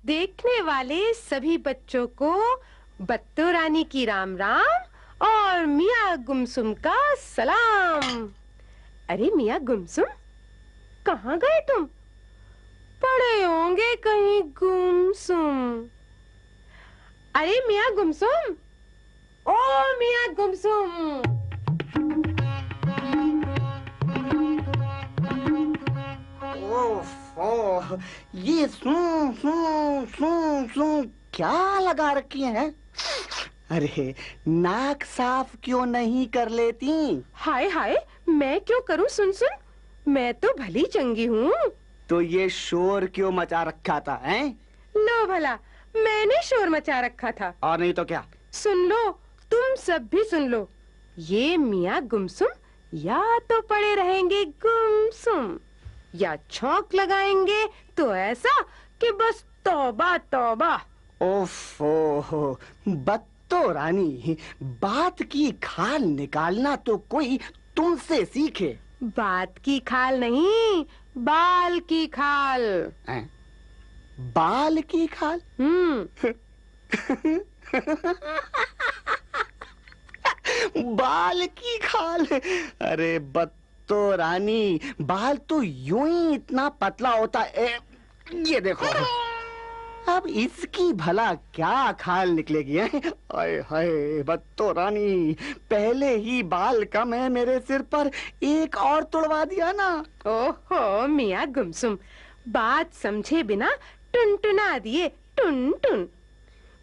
देखने वाले सभी बच्चों को बत्तो रानी की राम राम और मियाँ गुमसुम का सलाम। अरे मियाँ गुमसुम, कहाँ गए तुम? पड़े होंगे कहीं गुमसुम। अरे मियाँ गुमसुम, ओ मियाँ गुमसुम। ओह, ये सुन सुन सुन सुन क्या लगा रखी है? अरे नाक साफ क्यों नहीं कर लेती? हाय हाय, मैं क्यों करूं? सुन सुन, मैं तो भली चंगी हूँ। तो ये शोर क्यों मचा रखा था, हैं? लो भला, मैंने शोर मचा रखा था। और नहीं तो क्या? सुन लो, तुम सब भी सुन लो। ये मियाँ गुमसुम या तो पड़े रहेंगे गुमसुम, या छौंक लगाएंगे तो ऐसा कि बस तौबा तौबा। ओफो, बत्तो रानी, बात की खाल निकालना तो कोई तुमसे सीखे। बात की खाल नहीं, बाल की खाल। हैं? बाल की खाल? बाल की खाल? अरे बत्तो रानी, बाल तो यूं ही इतना पतला होता है। ये देखो, अब इसकी भला क्या खाल निकलेगी? हाय हाय बत्तो रानी, पहले ही बाल कम है मेरे सिर पर, एक और तुड़वा दिया ना। ओहो मियाँ गुमसुम, बात समझे बिना टुनटुना दिए, टुन टुन।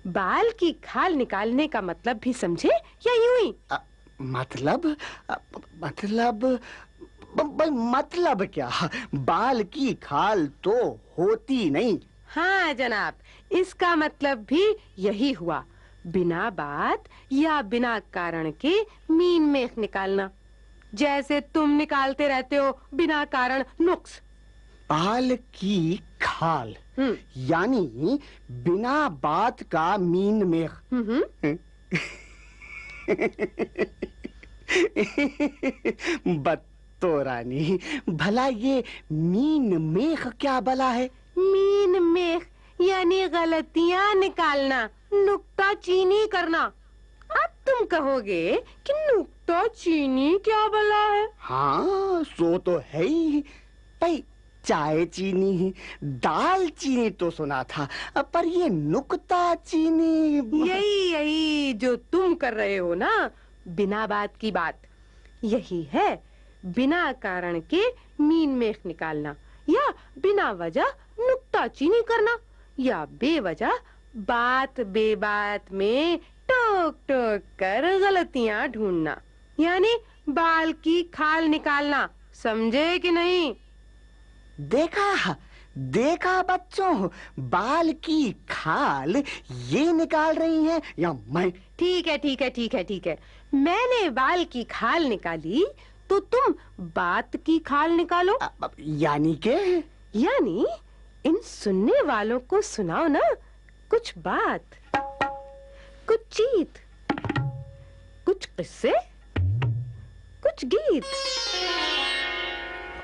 बाल की खाल निकालने का मतलब भी समझे या यूं ही? मतलब मतलब क्या? बाल की खाल तो होती नहीं। हाँ जनाब, इसका मतलब भी यही हुआ, बिना बात या बिना कारण के मीन मेख निकालना, जैसे तुम निकालते रहते हो बिना कारण नुक्स। बाल की खाल यानी बिना बात का मीन मेख। बत्तो रानी, भला ये मीन मेख क्या बला है? मीन मेख यानी गलतियां निकालना, नुक्ता चीनी करना। अब तुम कहोगे कि नुक्ता चीनी क्या भला है? हाँ, सो तो है ही भाई। चाय चीनी, दाल चीनी तो सुना था, पर ये नुक्ता चीनी। यही यही जो तुम कर रहे हो ना, बिना बात की बात। यही है बिना कारण के मीन मेख निकालना, या बिना वजह नुक्ता चीनी करना, या बेवजह बात बेबात में टोक टोक कर गलतियां ढूंढना, यानी बाल की खाल निकालना। समझे कि नहीं? देखा देखा बच्चों, बाल की खाल ये निकाल रही हैं या मैं? ठीक है ठीक है ठीक है ठीक है, मैंने बाल की खाल निकाली तो तुम बात की खाल निकालो। यानी के? यानी इन सुनने वालों को सुनाओ ना कुछ बात, कुछ चीत, कुछ किस्से, कुछ गीत।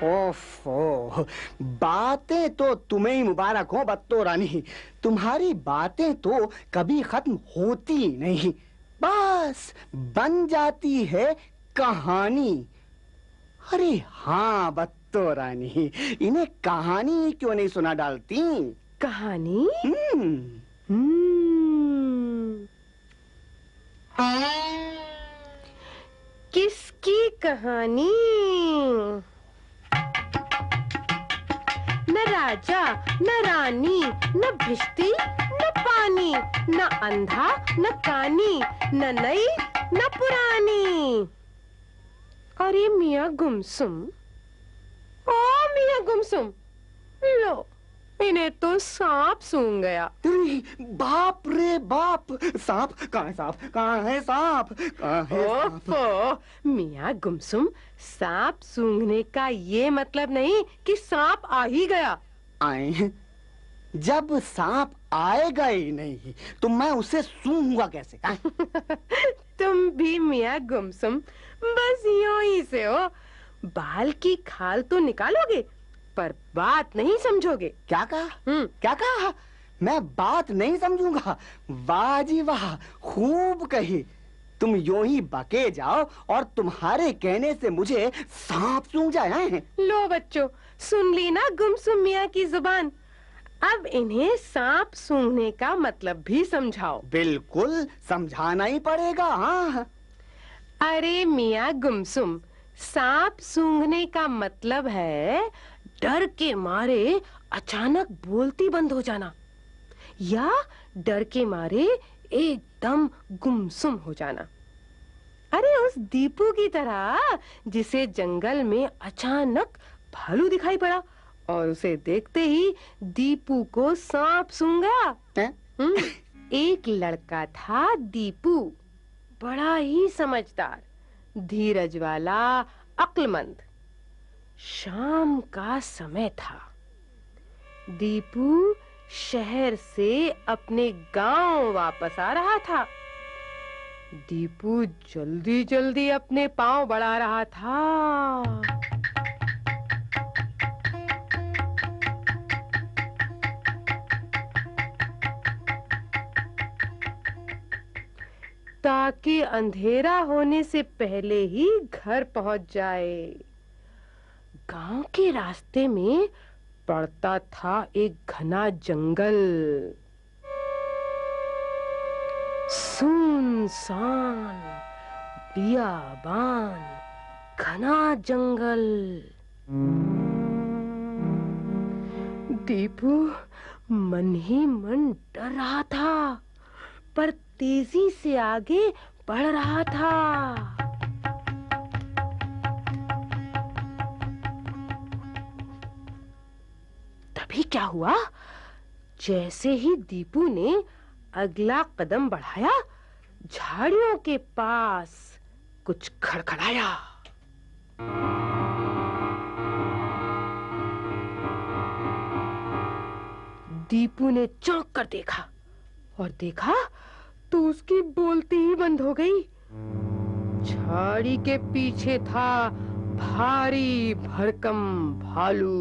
ओफो, बातें तो तुम्हें ही मुबारक हो बत्तो रानी, तुम्हारी बातें तो कभी खत्म होती नहीं, बस बन जाती है कहानी। अरे हाँ बत्तो रानी, इन्हें कहानी क्यों नहीं सुना डालती? कहानी? किसकी कहानी? न राजा न रानी, न भिश्ती न पानी, न अंधा न कानी, न नई न पुरानी। अरे मियाँ गुमसुम, ओ मियाँ गुमसुम, लो इन्हें तो सांप सूंघ गया। बाप रे बाप, सांप कहाँ है? सांप कहाँ है? सांप कहाँ है? ओफो मियाँ गुमसुम, सांप सूंघने का ये मतलब नहीं कि सांप आ ही गया। आए, जब सांप आएगा ही नहीं तो मैं उसे सूंघूंगा कैसे? तुम भी मियाँ गुमसुम बस यूं ही से हो, बाल की खाल तो निकालोगे पर बात नहीं समझोगे। क्या कहा? क्या कहा? मैं बात नहीं समझूंगा। वाह जी वाह, खूब कही। तुम यूं ही बके जाओ और तुम्हारे कहने से मुझे सांप सूंघ जाए हैं। लो बच्चों, सुन ली ना गुमसुम मियाँ की जुबान। अब इन्हें सांप सूंघने का मतलब भी समझाओ। बिल्कुल समझाना ही पड़ेगा। हाँ। अरे मियाँ गुमसुम, सांप सूंघने का मतलब है डर के मारे अचानक बोलती बंद हो जाना, या डर के मारे एकदम गुमसुम हो जाना। अरे उस दीपू की तरह जिसे जंगल में अचानक भालू दिखाई पड़ा और उसे देखते ही दीपू को सांप सूंघ गया। एक लड़का था दीपू, बड़ा ही समझदार, धीरज वाला, अक्लमंद। शाम का समय था। दीपू शहर से अपने गांव वापस आ रहा था। दीपू जल्दी जल्दी अपने पांव बढ़ा रहा था। ताकि अंधेरा होने से पहले ही घर पहुंच जाए। गांव के रास्ते में पड़ता था एक घना जंगल, सुनसान बियाबान, घना जंगल। दीपू मन ही मन डर रहा था, पर तेजी से आगे बढ़ रहा था। तभी क्या हुआ, जैसे ही दीपू ने अगला कदम बढ़ाया, झाड़ियों के पास कुछ खड़खड़ाया। दीपू ने चौंक कर देखा, और देखा तो उसकी बोलती ही बंद हो गई। झाड़ी के पीछे था भारी भरकम भालू।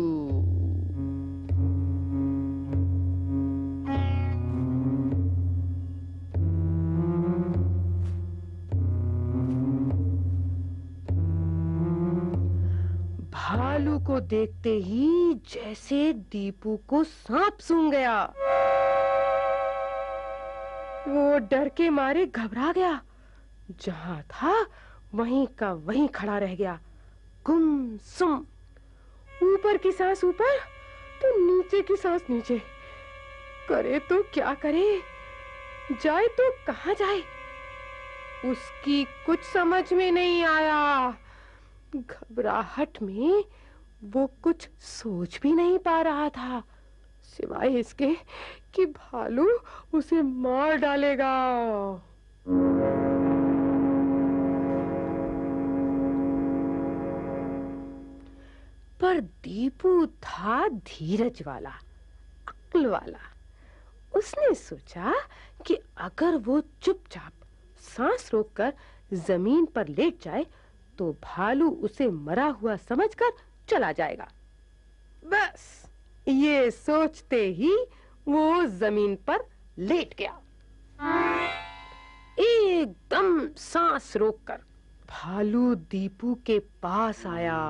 भालू को देखते ही जैसे दीपू को सांप सूंघ गया। वो डर के मारे घबरा गया। जहां था वहीं का वहीं खड़ा रह गया, गुमसुम। ऊपर की सांस ऊपर तो नीचे की सांस नीचे। करे तो क्या करे, जाए तो कहां जाए, उसकी कुछ समझ में नहीं आया। घबराहट में वो कुछ सोच भी नहीं पा रहा था, सिवाय इसके कि भालू उसे मार डालेगा। पर दीपू था धीरज वाला, अक्ल वाला। उसने सोचा कि अगर वो चुपचाप सांस रोककर जमीन पर लेट जाए तो भालू उसे मरा हुआ समझकर चला जाएगा। बस ये सोचते ही वो जमीन पर लेट गया। एकदम सांस रोककर भालू दीपू के पास आया।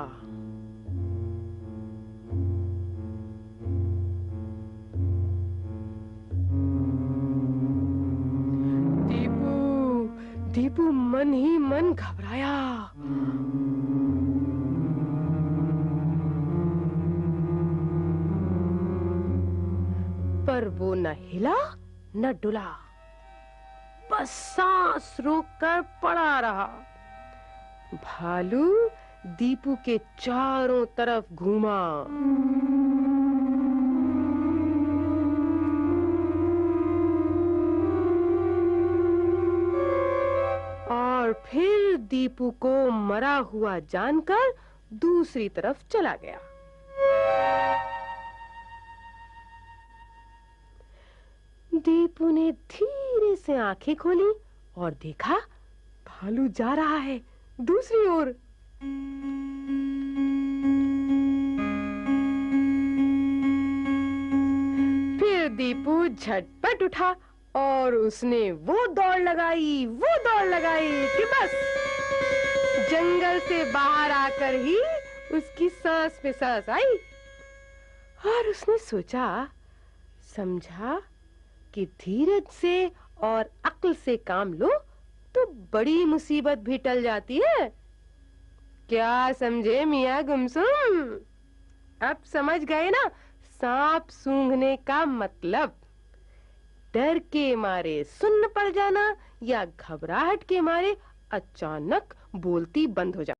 दीपू मन ही मन घबराया। पर वो न हिला न डुला, बस सांस रोककर पड़ा रहा। भालू दीपू के चारों तरफ घूमा। और फिर दीपू को मरा हुआ जानकर दूसरी तरफ चला गया। दीपू ने धीरे से आंखें खोली और देखा भालू जा रहा है दूसरी ओर। फिर टीपू झटपट उठा और उसने वो दौड़ लगाई कि बस जंगल से बाहर आकर ही उसकी सांस पे सांस आई। और उसने सोचा समझा कि धीरज से और अक्ल से काम लो तो बड़ी मुसीबत भी टल जाती है। क्या समझे मियाँ गुमसुम? अब समझ गए ना सांप सूंघने का मतलब? डर के मारे सुन्न पड़ जाना या घबराहट के मारे अचानक बोलती बंद हो जाना।